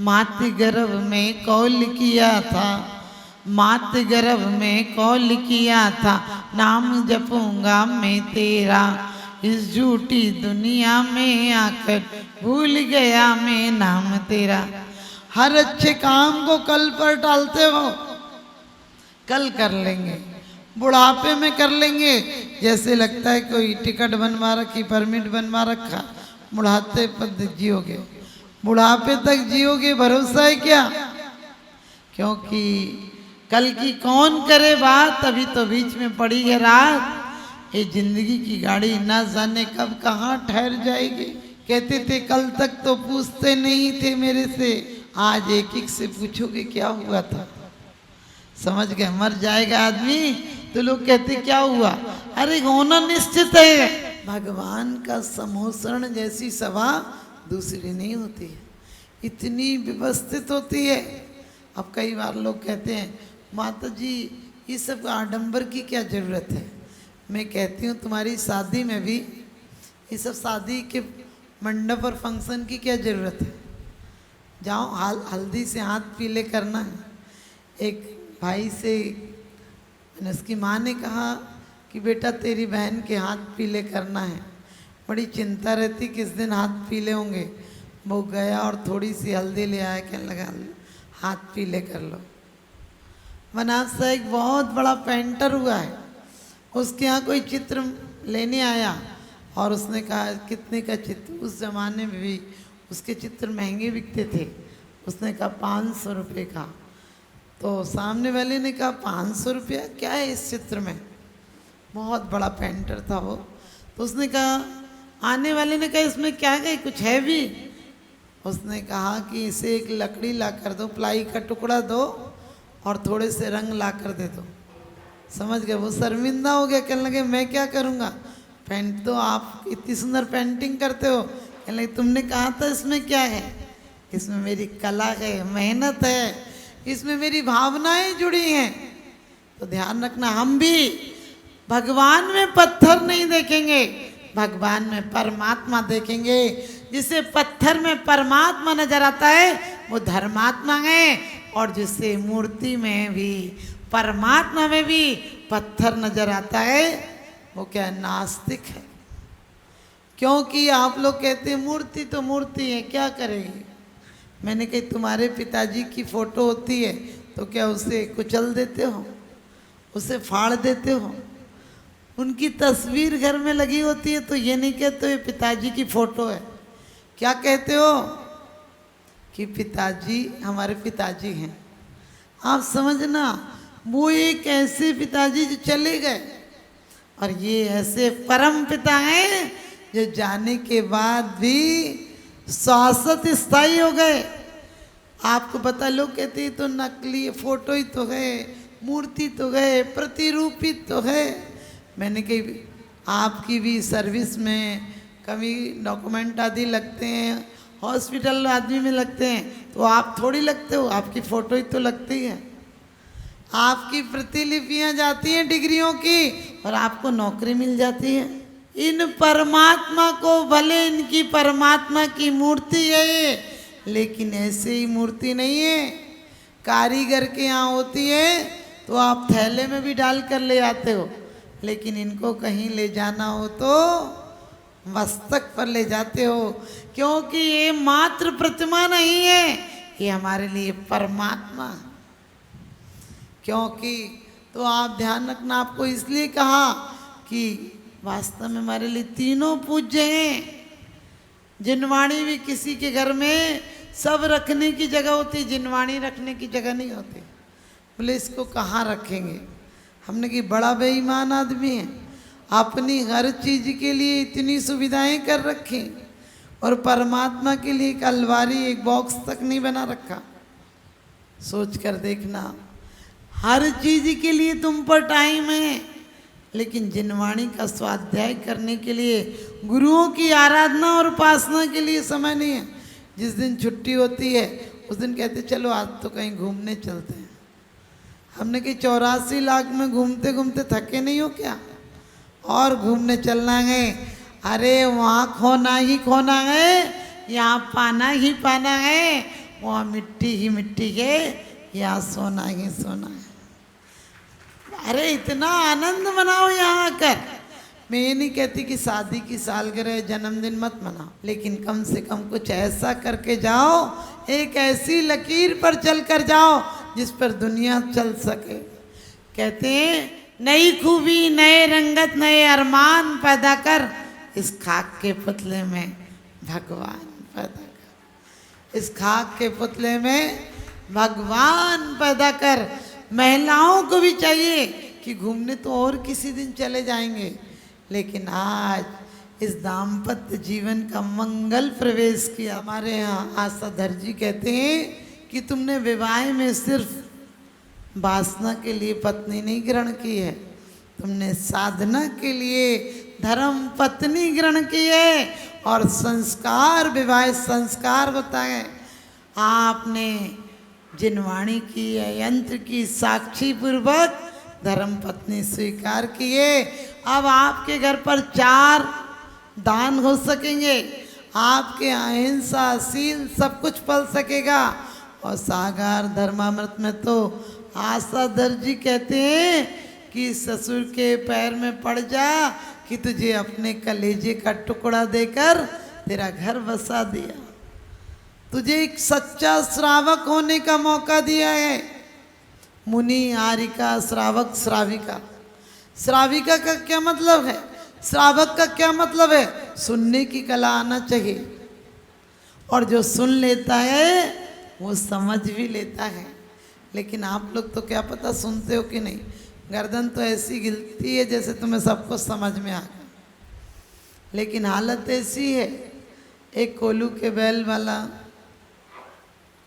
मात गर्भ में कौल किया था, मात गर्भ में कौल किया था, नाम जपूंगा मैं तेरा, इस झूठी दुनिया में आकर भूल गया मैं नाम तेरा। हर अच्छे काम को कल पर टालते हो, कल कर लेंगे, बुढ़ापे में कर लेंगे। जैसे लगता है कोई टिकट बनवा रखी, परमिट बनवा रखा, बुढ़ाते पर जियोगे, बुढ़ापे तक जियोगे, भरोसा है क्या? क्योंकि कल की कौन करे बात, अभी तो बीच में पड़ी है रात। ये जिंदगी की गाड़ी ना जाने कब कहाँ ठहर जाएगी। कहते थे कल तक तो पूछते नहीं थे मेरे से, आज एक एक से पूछोगे क्या हुआ था। समझ गए? मर जाएगा आदमी तो लोग कहते क्या हुआ, अरे होना निश्चित है। भगवान का समोसरण जैसी सभा दूसरी नहीं होती है, इतनी व्यवस्थित होती है। अब कई बार लोग कहते हैं माता जी ये सब आडंबर की क्या ज़रूरत है। मैं कहती हूँ तुम्हारी शादी में भी ये सब शादी के मंडप और फंक्शन की क्या ज़रूरत है। जाओ हल्दी से हाथ पीले करना है। एक भाई से उसकी माँ ने कहा कि बेटा तेरी बहन के हाथ पीले करना है। बड़ी चिंता रहती किस दिन हाथ पीले होंगे। वो गया और थोड़ी सी हल्दी ले आया, कहने लगा हाथ पीले कर लो। बनारस से एक बहुत बड़ा पेंटर हुआ है, उसके यहाँ कोई चित्र लेने आया और उसने कहा कितने का चित्र। उस ज़माने में भी उसके चित्र महंगे बिकते थे। उसने कहा 500 रुपये का। तो सामने वाले ने कहा 500 रुपया क्या है इस चित्र में। बहुत बड़ा पेंटर था वो। तो उसने कहा, आने वाले ने कहा इसमें क्या है, कुछ है भी। उसने कहा कि इसे एक लकड़ी ला कर दो, प्लाई का टुकड़ा दो और थोड़े से रंग ला कर दे दो। समझ गए? वो शर्मिंदा हो गया, कहने लगे मैं क्या करूँगा, पेंट तो आप इतनी सुंदर पेंटिंग करते हो। कहने लगे तुमने कहा था इसमें क्या है, इसमें मेरी कला है, मेहनत है, इसमें मेरी भावनाएं जुड़ी हैं। तो ध्यान रखना, हम भी भगवान में पत्थर नहीं देखेंगे, भगवान में परमात्मा देखेंगे। जिसे पत्थर में परमात्मा नजर आता है वो धर्मात्मा है, और जिसे मूर्ति में भी परमात्मा में भी पत्थर नजर आता है वो क्या है, नास्तिक है। क्योंकि आप लोग कहते हैं मूर्ति तो मूर्ति है, क्या करेगी। मैंने कही तुम्हारे पिताजी की फोटो होती है तो क्या उसे कुचल देते हो, उसे फाड़ देते हो। उनकी तस्वीर घर में लगी होती है तो ये नहीं कहते ये पिताजी की फोटो है, क्या कहते हो कि पिताजी हमारे पिताजी हैं। आप समझना, वो एक ऐसे पिताजी जो चले गए, और ये ऐसे परम पिता हैं जो जाने के बाद भी शाश्वत स्थायी हो गए। आपको पता, लोग कहते हैं तो नकली फोटो ही तो है, मूर्ति तो है, प्रतिरूपित तो है। मैंने कही आपकी भी सर्विस में कभी डॉक्यूमेंट आदि लगते हैं, हॉस्पिटल आदमी में लगते हैं, तो आप थोड़ी लगते हो, आपकी फ़ोटो ही तो लगती है। आपकी प्रतिलिपियाँ जाती हैं डिग्रियों की और आपको नौकरी मिल जाती है। इन परमात्मा को, भले इनकी परमात्मा की मूर्ति है ये, लेकिन ऐसे ही मूर्ति नहीं है। कारीगर के यहाँ होती है तो आप थैले में भी डाल कर ले आते हो, लेकिन इनको कहीं ले जाना हो तो मस्तक पर ले जाते हो, क्योंकि ये मात्र प्रतिमा नहीं है, ये हमारे लिए परमात्मा। क्योंकि तो आप ध्यान रखना, आपको इसलिए कहा कि वास्तव में हमारे लिए तीनों पूज्य हैं। जिनवाणी भी किसी के घर में सब रखने की जगह होती, जिनवाणी रखने की जगह नहीं होती। बोले इसको कहाँ रखेंगे। हमने कि बड़ा बेईमान आदमी है, अपनी हर चीज़ के लिए इतनी सुविधाएं कर रखी और परमात्मा के लिए एक अलमारी, एक बॉक्स तक नहीं बना रखा। सोच कर देखना, हर चीज़ के लिए तुम पर टाइम है, लेकिन जिनवाणी का स्वाध्याय करने के लिए, गुरुओं की आराधना और उपासना के लिए समय नहीं है। जिस दिन छुट्टी होती है उस दिन कहते चलो आज तो कहीं घूमने चलते हैं। हमने कही 84 लाख में घूमते घूमते थके नहीं हो क्या, और घूमने चलना है। अरे वहाँ खोना ही खोना है, यहाँ पाना ही पाना है, वहाँ मिट्टी ही मिट्टी है, यहाँ सोना ही सोना है। अरे इतना आनंद मनाओ यहाँ आकर। मैं ये नहीं कहती कि शादी की सालगिरह जन्मदिन मत मनाओ, लेकिन कम से कम कुछ ऐसा करके जाओ, एक ऐसी लकीर पर चल कर जाओ जिस पर दुनिया चल सके। कहते हैं नई खूबी, नए रंगत, नए अरमान पैदा कर, इस खाक के पुतले में भगवान पैदा कर, इस खाक के पुतले में भगवान पैदा कर। महिलाओं को भी चाहिए कि घूमने तो और किसी दिन चले जाएंगे, लेकिन आज इस दाम्पत्य जीवन का मंगल प्रवेश किया। हमारे यहाँ आशाधर जी कहते हैं कि तुमने विवाह में सिर्फ वासना के लिए पत्नी नहीं ग्रहण की है, तुमने साधना के लिए धर्म पत्नी ग्रहण की है। और संस्कार, विवाह संस्कार होता है। आपने जिनवाणी की है, यंत्र की, साक्षी पूर्वक धर्म पत्नी स्वीकार किए। अब आपके घर पर 4 दान हो सकेंगे, आपके अहिंसा शील सब कुछ पल सकेगा। और सागार धर्मामृत में तो आशाधर जी कहते हैं कि ससुर के पैर में पड़ जा कि तुझे अपने कलेजे का टुकड़ा देकर तेरा घर बसा दिया, तुझे एक सच्चा श्रावक होने का मौका दिया है। मुनि, आरिका, श्रावक, श्राविका। श्राविका का क्या मतलब है? श्रावक का क्या मतलब है? सुनने की कला आना चाहिए, और जो सुन लेता है वो समझ भी लेता है। लेकिन आप लोग तो क्या पता सुनते हो कि नहीं, गर्दन तो ऐसी गिलती है जैसे तुम्हें सब कुछ समझ में आ गया, लेकिन हालत ऐसी है। एक कोल्हू के बैल वाला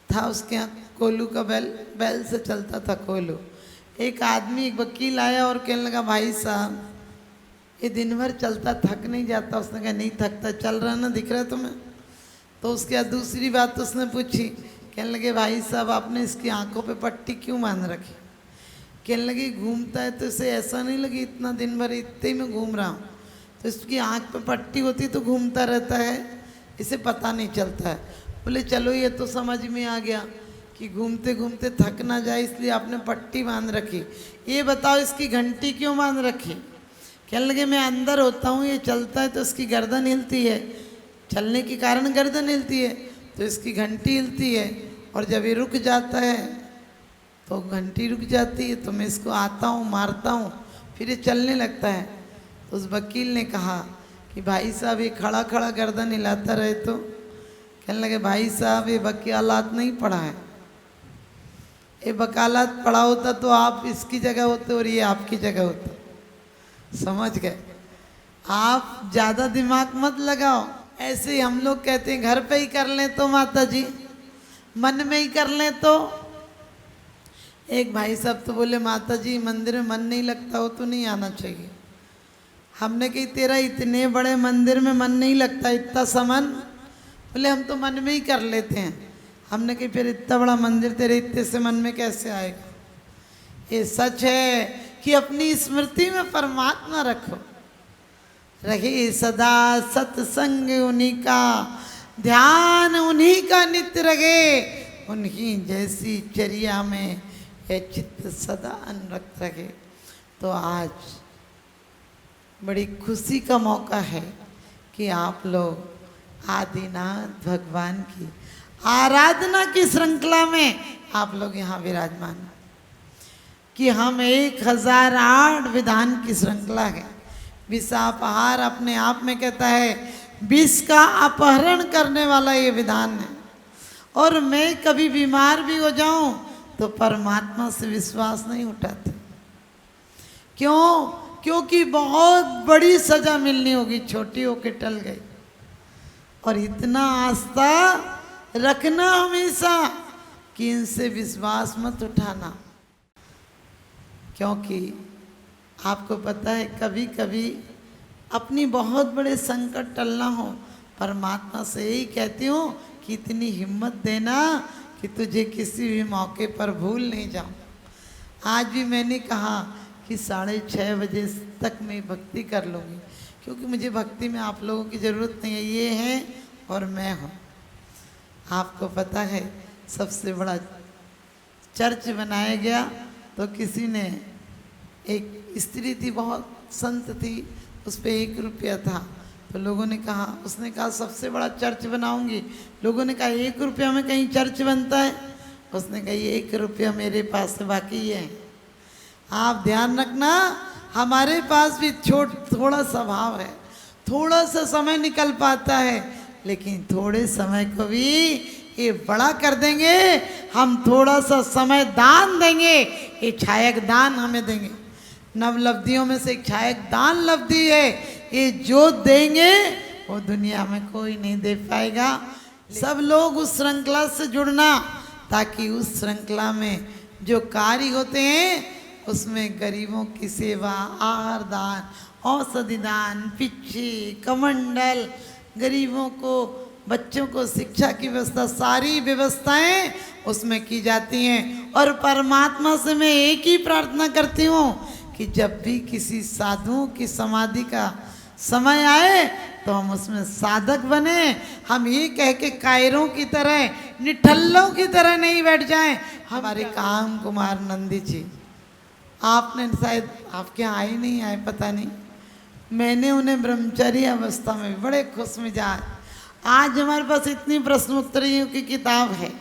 था, उसके यहाँ कोल्हू का बैल से चलता था कोल्हू। एक आदमी, एक वकील आया और कहने लगा भाई साहब ये दिन भर चलता, थक नहीं जाता? उसने कहा नहीं थकता, चल रहा ना, दिख रहा है तुम्हें? तो उसके बाद दूसरी बात उसने पूछी, कहने लगे भाई साहब आपने इसकी आंखों पे पट्टी क्यों बांध रखी? कहने लगे घूमता है तो इसे ऐसा नहीं लगे इतना दिन भर इतने में घूम रहा हूँ, तो इसकी आंख पे पट्टी होती तो घूमता रहता है, इसे पता नहीं चलता है। बोले चलो ये तो समझ में आ गया कि घूमते घूमते थक ना जाए इसलिए आपने पट्टी बांध रखी। ये बताओ इसकी घंटी क्यों बांध रखी? कहने लगे मैं अंदर होता हूँ, ये चलता है तो इसकी गर्दन हिलती है, चलने के कारण गर्दन हिलती है, तो इसकी घंटी हिलती है, और जब ये रुक जाता है तो घंटी रुक जाती है, तो मैं इसको आता हूँ, मारता हूँ, फिर ये चलने लगता है। तो उस वकील ने कहा कि भाई साहब ये खड़ा खड़ा गर्दन हिलाता रहे तो? कहने लगे भाई साहब ये वकालत नहीं पढ़ा है, ये वकालत पढ़ा होता तो आप इसकी जगह होते और ये आपकी जगह होता। समझ गए? आप ज़्यादा दिमाग मत लगाओ। ऐसे ही हम लोग कहते हैं घर पे ही कर लें तो माता जी, मन में ही कर लें तो। एक भाई साहब तो बोले माता जी मंदिर में मन नहीं लगता हो तो नहीं आना चाहिए। हमने कही तेरा इतने बड़े मंदिर में मन नहीं लगता, इतना समन? बोले हम तो मन में ही कर लेते हैं। हमने कही फिर इतना बड़ा मंदिर तेरे इतने से मन में कैसे आएगा? ये सच है कि अपनी स्मृति में परमात्मा रखो, रहे सदा सत्संग उन्हीं का, ध्यान उन्हीं का नित्य रहे, उन्हीं जैसी चर्या में ये चित्त सदा अनुरक्त रहे। तो आज बड़ी खुशी का मौका है कि आप लोग आदिनाथ भगवान की आराधना की श्रृंखला में आप लोग यहाँ विराजमान, कि हम 1008 विधान की श्रृंखला है। विषापहार अपने आप में कहता है विष का अपहरण करने वाला ये विधान है। और मैं कभी बीमार भी हो जाऊं तो परमात्मा से विश्वास नहीं उठाते। क्यों? क्योंकि बहुत बड़ी सजा मिलनी होगी, छोटी होके टल गई। और इतना आस्था रखना हमेशा कि इनसे विश्वास मत उठाना, क्योंकि आपको पता है कभी कभी अपनी बहुत बड़े संकट टलना हो, परमात्मा से यही कहती हूँ कि इतनी हिम्मत देना कि तुझे किसी भी मौके पर भूल नहीं जाऊँ। आज भी मैंने कहा कि 6:30 बजे तक मैं भक्ति कर लूँगी, क्योंकि मुझे भक्ति में आप लोगों की ज़रूरत नहीं है, ये हैं और मैं हूँ। आपको पता है सबसे बड़ा चर्च बनाया गया। तो किसी ने, एक स्त्री थी, बहुत संत थी, उस पर 1 रुपया था। तो लोगों ने कहा, उसने कहा सबसे बड़ा चर्च बनाऊंगी। लोगों ने कहा 1 रुपया में कहीं चर्च बनता है? उसने कहा ये 1 रुपया मेरे पास से बाकी है। आप ध्यान रखना, हमारे पास भी थोड़ा स्वभाव है, थोड़ा सा समय निकल पाता है, लेकिन थोड़े समय को भी ये बड़ा कर देंगे। हम थोड़ा सा समय दान देंगे, ये छायक दान हमें देंगे। नवलब्धियों में से एक छायक दान लब्धि है। ये जो देंगे वो दुनिया में कोई नहीं दे पाएगा। सब लोग उस श्रृंखला से जुड़ना, ताकि उस श्रृंखला में जो कार्य होते हैं उसमें गरीबों की सेवा, आहार दान, औषधि दान, पिच्छी, कमंडल, गरीबों को, बच्चों को शिक्षा की व्यवस्था, सारी व्यवस्थाएं उसमें की जाती हैं। और परमात्मा से मैं एक ही प्रार्थना करती हूँ कि जब भी किसी साधुओं की समाधि का समय आए तो हम उसमें साधक बने। हम ये कह के कायरों की तरह, निठल्लों की तरह नहीं बैठ जाएं। हमारे काम कुमार नंदी जी, आपने शायद, आपके यहाँ आए नहीं आए पता नहीं, मैंने उन्हें ब्रह्मचर्य अवस्था में बड़े खुश मिजाज, आज हमारे पास इतनी प्रश्नोत्तरियों की किताब है।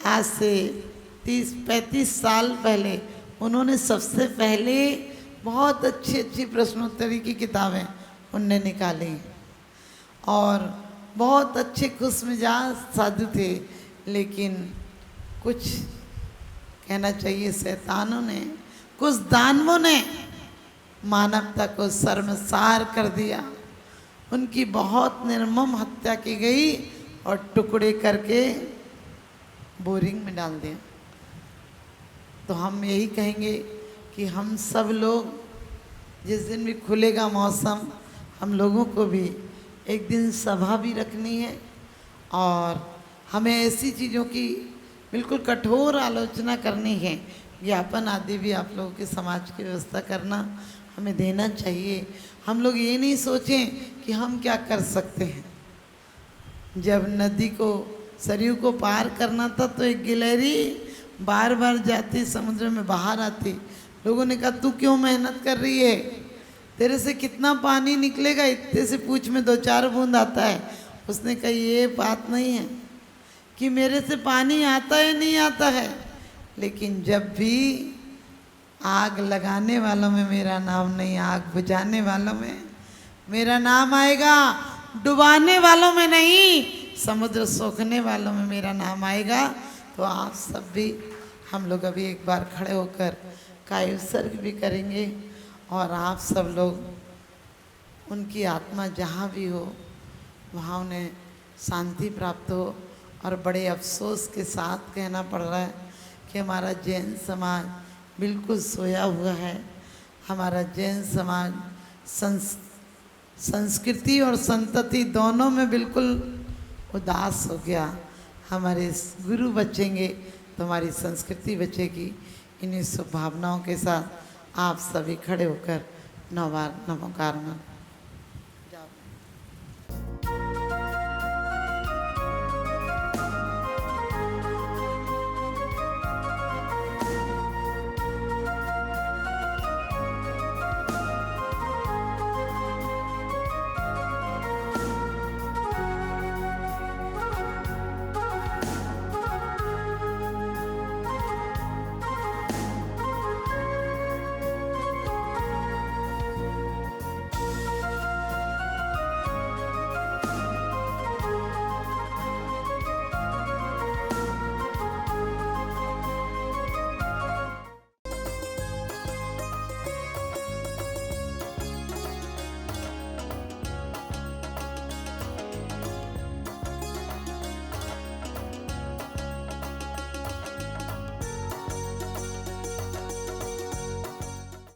आज से 30-35 साल पहले उन्होंने सबसे पहले बहुत अच्छी अच्छी प्रश्नोत्तरी की किताबें उनने निकाली, और बहुत अच्छे खुश मिजाज साधु थे। लेकिन कुछ कहना चाहिए शैतानों ने, कुछ दानवों ने मानवता को शर्मसार कर दिया। उनकी बहुत निर्मम हत्या की गई और टुकड़े करके बोरिंग में डाल दिया। तो हम यही कहेंगे कि हम सब लोग, जिस दिन भी खुलेगा मौसम, हम लोगों को भी एक दिन सभा भी रखनी है, और हमें ऐसी चीज़ों की बिल्कुल कठोर आलोचना करनी है। ज्ञापन आदि भी आप लोगों के समाज की व्यवस्था करना हमें देना चाहिए। हम लोग ये नहीं सोचें कि हम क्या कर सकते हैं। जब नदी को, सरयू को पार करना था तो एक गिलहरी बार बार जाती, समुद्र में बाहर आती। लोगों ने कहा तू क्यों मेहनत कर रही है, तेरे से कितना पानी निकलेगा, इतने से पूछ में 2-4 बूंद आता है। उसने कहा ये बात नहीं है कि मेरे से पानी आता है नहीं आता है, लेकिन जब भी आग लगाने वालों में मेरा नाम नहीं, आग बुझाने वालों में मेरा नाम आएगा, डुबाने वालों में नहीं, समुद्र सोखने वालों में मेरा नाम आएगा। तो आप सब भी, हम लोग अभी एक बार खड़े होकर काय उत्सर्ग भी करेंगे, और आप सब लोग, उनकी आत्मा जहाँ भी हो वहाँ उन्हें शांति प्राप्त हो। और बड़े अफसोस के साथ कहना पड़ रहा है कि हमारा जैन समाज बिल्कुल सोया हुआ है। हमारा जैन समाज संस्कृति और संतति दोनों में बिल्कुल उदास हो गया। हमारे गुरु बचेंगे तो हमारी संस्कृति बचेगी। इन्हीं शुभ भावनाओं के साथ आप सभी खड़े होकर 9 बार नमोकार